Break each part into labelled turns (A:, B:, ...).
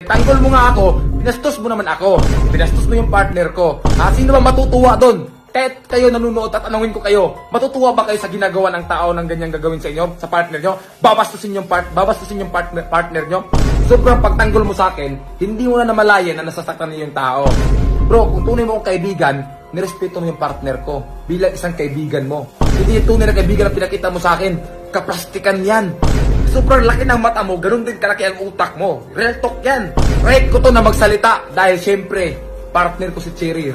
A: Tanggol mo nga ako, binastos mo naman ako. Binastos mo yung partner ko. Sino ba matutuwa doon? Kahit kayo nanonood at tanungin ko kayo, matutuwa ba kayo sa ginagawa ng tao ng ganyang gagawin sa inyo, sa partner nyo? Babastusin yung partner nyo? Sobrang pagtanggol mo sa akin, hindi mo na namalayan na nasasaktan niyo yung tao. Bro, kung tunay mo akong kaibigan, nirespeto mo yung partner ko bilang isang kaibigan mo. Hindi yung tunay na kaibigan na pinakita mo sa akin. Kaplastikan yan. Sobrang laki ng mata mo, ganun din kalaki ang utak mo. Real talk yan. Right ko to na magsalita dahil syempre, partner ko si Cherry.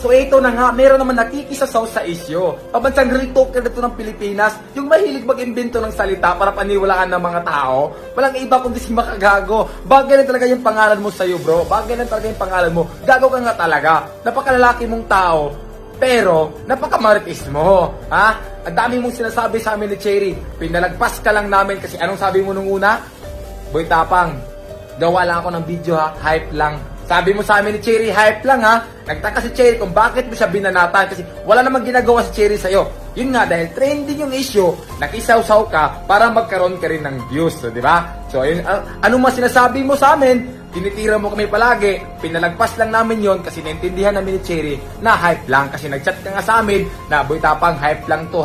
A: So ito na nga, meron naman nakikisasaw sa isyo. Pabansang real talker dito ng Pilipinas, yung mahilig mag-imbento ng salita para paniwalaan ng mga tao. Walang iba kundi si Makagago. Bagay na talaga yung pangalan mo sa'yo, bro. Bagay na talaga yung pangalan mo. Gago ka nga talaga. Napakalalaki mong tao. Pero, napakamaritis mo. Ang dami mong sinasabi sa amin ni Cherry. Pinalagpas ka lang namin kasi anong sabi mo nung una? Boy Tapang, gawa lang ako ng video hype lang. Sabi mo sa amin ni Cherry, hype lang Nagtaka si Cherry kung bakit mo siya binanatan kasi wala namang ginagawa si Cherry sa'yo. Yun nga, dahil trending yung issue, nakisaw-saw ka para magkaroon ka rin ng views, di ba? So, ayun, anong mas sinasabi mo sa amin? Tinitira mo kami palagi, pinalagpas lang namin yon kasi naintindihan namin ni Cherry na hype lang kasi nagchat ka nga sa amin na Boy Tapang, hype lang to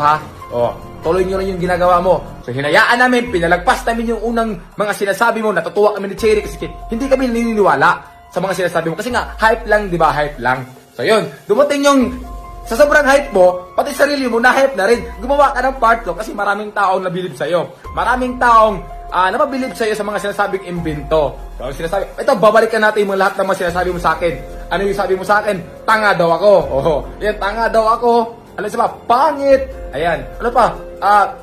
A: tuloy nyo rin yung ginagawa mo. So hinayaan namin, pinalagpas namin yung unang mga sinasabi mo, natutuwa kami ni Cherry kasi hindi kami naniniwala sa mga sinasabi mo. Kasi nga, hype lang, di ba? Hype lang. So yun, dumating yung sa sobrang hype mo, pati sarili mo na-hype na rin. Gumawa ka ng part 2 kasi maraming taong nabilib sa'yo. Maraming taong napabilib sa'yo sa mga sinasabing imbento. So, sinasabi, ito, babalikan natin yung lahat ng mga sinasabi mo sa akin. Ano yung sabi mo sa akin? Tanga daw ako. Yan, tanga daw ako. Ano sa pa? Pangit. Ayan. Ano pa?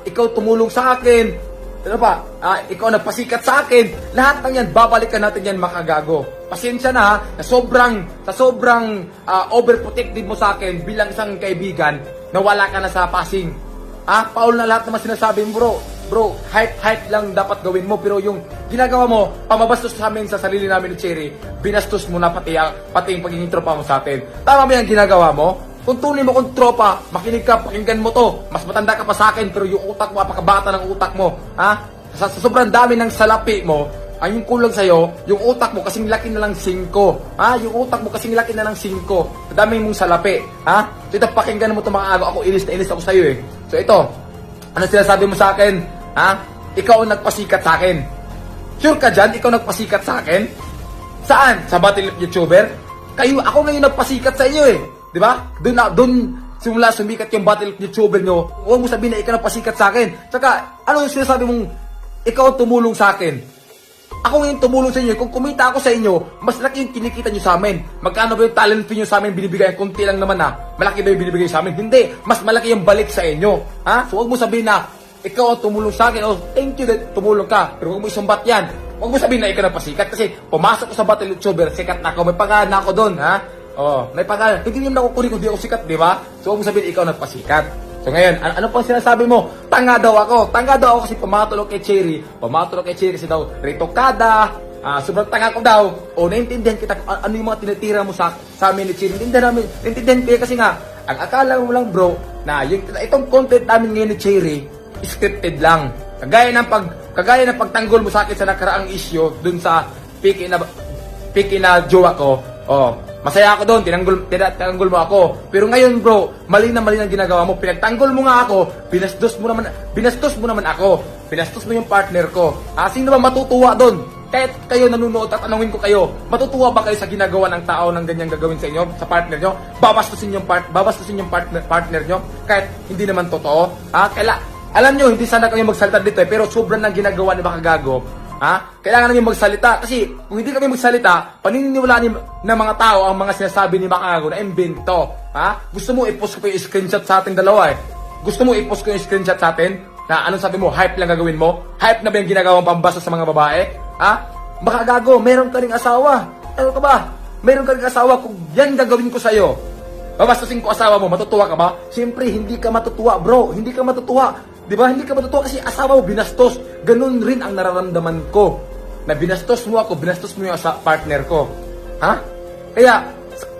A: Ikaw tumulong sa akin. Ano pa? Ikaw nagpasikat sa akin. Lahat ng yan, babalikan natin yan, Makagago. Pasensya na na sobrang overprotective mo sa akin bilang isang kaibigan na wala ka na sa passing. Paul na lahat naman sinasabi mo, bro. Bro, hype lang dapat gawin mo. Pero yung ginagawa mo, pamabastos sa amin sa sarili namin ni Cherry, binastos mo na pati yung pagiging tropa mo sa atin. Tama ba yung ginagawa mo? Kung tunay mo kung tropa, makinig ka, pakinggan mo to. Mas matanda ka pa sa akin, pero yung utak mo, apakabata ng utak mo. Sa sobrang dami ng salapi mo, yung kulang sa'yo, yung utak mo kasing laki na lang 5. Yung utak mo kasing laki na lang 5. Sa dami mong salapi. So ito, pakinggan mo ito mga agaw. Ako, inis na inis ako sa'yo So ito, ano sinasabi mo sa akin? Ikaw ang nagpasikat sa akin. Sure ka dyan? Ikaw nagpasikat sa akin? Saan? Sa Battle of YouTuber? Ako ngayon nagpasikat sa inyo Diba? Doon simula sumikat yung Battle of YouTuber nyo. Huwag mo sabihin na ikaw nagpasikat sa akin. Tsaka, ano yung sinasabi mong ikaw ang tumulong sa akin? Ako ngayon tumulong sa inyo. Kung kumita ako sa inyo, mas laki yung kinikita nyo sa amin. Magkano ba yung talent fee nyo sa amin binibigay? Kunti lang naman Malaki ba yung binibigay sa amin? Hindi. Mas malaki yung balik sa inyo. So huwag mo sabihin na ikaw ang tumulong sa akin. Thank you that tumulong ka. Pero huwag mo isumbat yan. Huwag mo sabihin na ikaw na pasikat. Kasi pumasok ko sa Battle YouTuber, sikat na ako. May pangalan na ako doon. May pangalan. Hindi naman ako kunin kung di ako sikat, di ba? So huwag mo sabihin ikaw nagpasikat. So ngayon, ano pang sinasabi mo? Tanga daw ako. Tanga daw ako kasi pumatulog kay Cherry. Pumatulog kay Cherry kasi daw retokada. Sobrang tanga ko daw. Naintindihan kita ano yung mga tinitira mo sa amin ni Cherry. Naintindihan ko kasi nga, ang akala mo lang bro, na itong content namin ngayon ni Cherry, scripted lang. Kagaya ng pagtanggol mo sa akin sa nakaraang issue dun sa piki na jowa ko. Masaya ako doon, tinanggol mo ako. Pero ngayon bro, mali na mali ang ginagawa mo. Pinagtanggol mo nga ako, binastos mo naman ako. Binastos mo yung partner ko. Sino ba matutuwa doon? Kahit kayo nanonood at tanungin ko kayo, matutuwa ba kayo sa ginagawa ng tao ng ganyang gagawin sa inyo, sa partner nyo? Babastusin yung partner nyo kahit hindi naman totoo. Alam nyo, hindi sana kami magsalita dito pero sobrang nang ginagawa ni Makagago. Kailangan namin magsalita kasi kung hindi kami magsalita, paniniwalaan ng mga tao ang mga sinasabi ni Makagago na imbento. Gusto mo i-post ko pa yung screenshot sa ating dalawa Gusto mo i-post ko yung screenshot sa atin na anong sabi mo, hype lang gagawin mo? Hype na ba yung ginagawang pambasa sa mga babae? Makagago, meron ka ring asawa. Ano ka ba? Meron ka ring asawa, kung yan gagawin ko sa'yo, babastusin ko asawa mo, matutuwa ka ba? Siyempre, hindi ka matutuwa, bro. Hindi ka matutuwa. Diba? Hindi ka matutuwa kasi asawa mo binastos. Ganun rin ang nararamdaman ko. Na binastos mo ako, binastos mo yung partner ko. Kaya,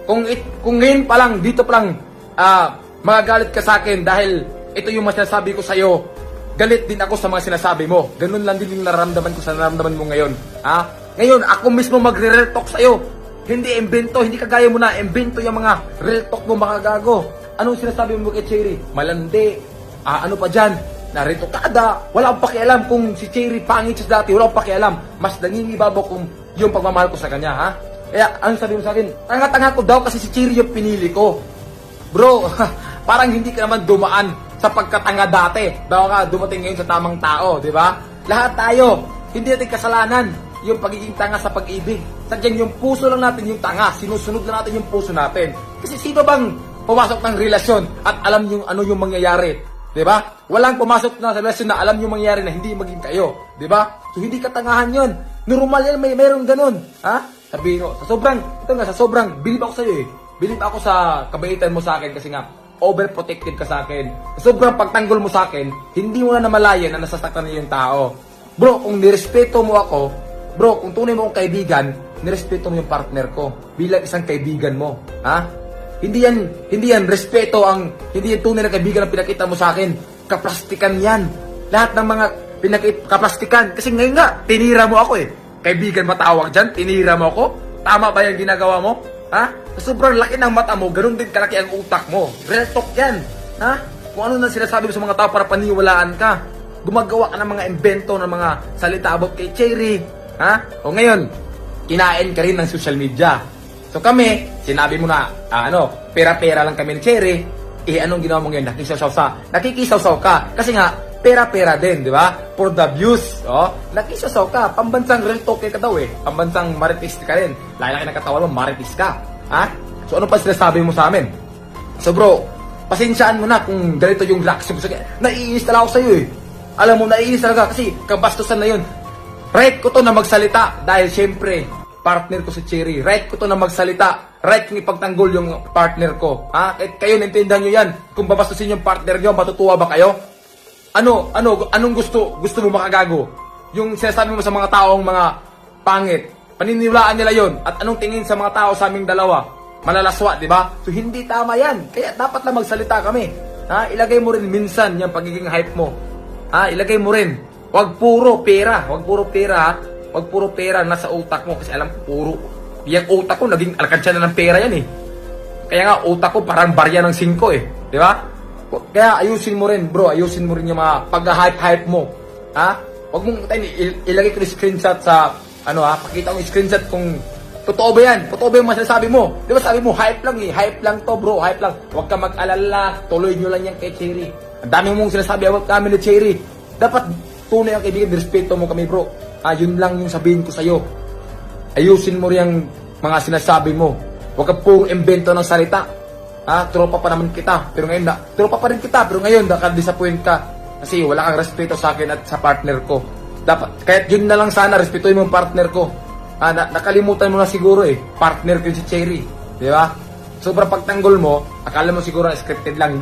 A: kung ngayon pa lang, dito pa lang, magagalit ka sa akin dahil ito yung masasabi ko sa'yo, galit din ako sa mga sinasabi mo. Ganun lang din yung nararamdaman ko sa nararamdaman mo ngayon. Ngayon, ako mismo magre-real talk sa'yo. Hindi imbento, hindi kagaya mo na. Imbento yung mga real talk mo, makagago. Anong sinasabi mo kay Cherry? Malandi. Ano pa dyan? Narito kada. Wala akong pakialam kung si Cherry pangit siya dati. Wala akong pakialam. Mas nangingibabaw kung yung pagmamahal ko sa kanya, ha? Kaya, anong sabi mo sa akin? Tanga-tanga ko daw kasi si Cherry yung pinili ko. Bro, parang hindi ka naman dumaan sa pagkatanga dati. Daw ka dumating ngayon sa tamang tao, di ba? Lahat tayo, hindi natin kasalanan yung pagiging tanga sa pag-ibig. Sadyang yung puso lang natin yung tanga. Sinusunod lang natin yung puso natin. Kasi sino bang pumasok ng relasyon at alam yung ano yung mangyayari? Diba? Walang pumasok na sa relasyon na alam yung mangyayari na hindi maging kayo. Diba? So hindi katangahan yun. Normal yan, mayroong ganun. Ha? Sabihin mo, sa sobrang, bilib ako sa'yo eh. Bilib ako sa kabaitan mo sa akin kasi nga, overprotective ka sa akin. Sa sobrang pagtanggol mo sa akin, hindi mo na namalayan na nasasaktan niya yung tao. Bro, kung nirespeto mo ako, bro, kung tunay mo akong kaibigan, nirespeto mo yung partner ko bilang isang kaibigan mo. Ha? Hindi yan respeto hindi yan tunay na kaibigan ang pinakita mo sa akin. Kaplastikan yan. Lahat ng mga kaplastikan. Kasi ngayon nga, tinira mo ako eh. Kaibigan matawag dyan, tinira mo ako. Tama ba yung ginagawa mo? Ha? Sobrang laki ng mata mo, ganun din kalaki ang utak mo. Real talk yan. Ha? Kung ano na sinasabi mo sa mga tao para paniwalaan ka. Gumagawa ka ng mga invento, ng mga salita about kay Cherry. Ha? O ngayon, kinain ka rin ng social media. So kami, sinabi mo na, pera-pera lang kami ni Cherry. Anong ginawa mo ngayon? Nakikisaw-saw ka. Kasi nga, pera-pera din, di ba? For the views. Nakikisaw ka. Pambansang real talk ka daw eh. Pambansang maritis ka rin. Laki-laki ng katawan mo, maritis ka. Ha? So ano pa sinasabi mo sa amin? So bro, pasensyaan mo na kung ganito yung reaction mo sa akin. Naiinis talaga ako sa'yo eh. Alam mo, naiinis talaga kasi kabastusan na yun. Right ko to na magsalita dahil syempre, partner ko si Cherry. Right ko to na magsalita. Right kong ipagtanggol yung partner ko. Ha? Kahit kayo, naintindihan nyo yan. Kung babastusin yung partner nyo, matutuwa ba kayo? Anong gusto mo makagago? Yung sinasabi mo sa mga taong mga pangit, paniniwalaan nila yon. At anong tingin sa mga tao sa aming dalawa? Malalaswa, di ba? So hindi tama yan. Kaya dapat lang magsalita kami. Ha? Ilagay mo rin minsan yung pagiging hype mo. Ha? Ilagay mo rin. Huwag puro pera. Huwag puro pera, ha? Huwag puro pera nasa utak mo. Kasi alam ko, yung utak ko, naging alkansya na ng pera yan eh. Kaya nga, utak ko parang barya ng 5 eh. Di ba? Kaya ayusin mo rin, bro. Ayusin mo rin yung mga pag-hype mo. Ha? Huwag mong ilagay ko yung screenshot sa, pakita ko yung screenshot kung totoo ba yan? Totoo ba yung masasabi mo? Di ba sabi mo, hype lang eh. Hype lang to, bro. Hype lang. Huwag ka mag-alala. Tuloy nyo lang yan kay Cherry. Ang dami mong sinasabi about kami ni Cherry. Dapat tunay ang kaibigan, respeto mo kami, bro. Yun lang yung sabihin ko sa'yo. Ayusin mo rin yung mga sinasabi mo. Huwag ka puro invento ng salita. Tropa pa naman kita. Pero ngayon, tropa pa rin kita. Pero ngayon, nakadisappoint ka. Kasi wala kang respeto sa akin at sa partner ko. Dapat, kahit yun na lang sana, respetuhin mo yung partner ko. Nakalimutan mo na siguro eh. Partner ko si Cherry. Di ba? Sobrang pagtanggol mo, akala mo siguro na scripted lang.